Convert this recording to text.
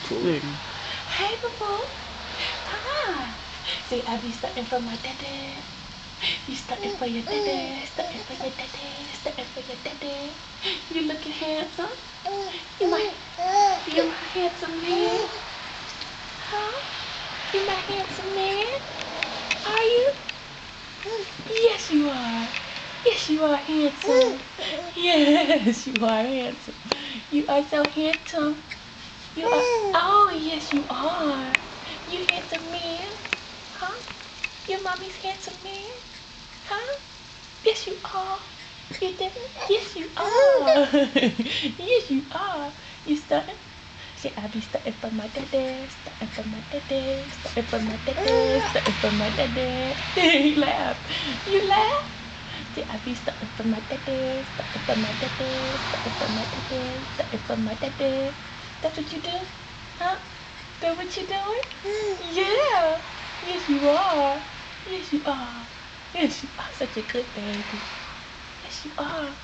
Good. Hey, boo-boo. Hi. See, I be starting for my daddy. You starting for your daddy. Starting for your daddy. Starting for your daddy. You looking handsome? You my handsome man? Huh? You my handsome man? Are you? Yes, you are. Yes, you are handsome. Yes, you are handsome. You are so handsome. You are. Oh, yes, you are. You handsome man. Huh? Your mommy's handsome man. Huh? Yes, you are. You did. Yes, you are. Yes, you are. You starting? Say, I be starting for my daddy, starting for my daddy, starting for my daddy, starting for my daddy. You laugh. You laugh. Say, I be starting for my daddy, starting for my daddy, starting for my daddy, starting for my daddy. That's what you do? Huh? That's what you doing? Yeah. Yes, you are. Yes, you are. Yes, you are such a good baby. Yes, you are.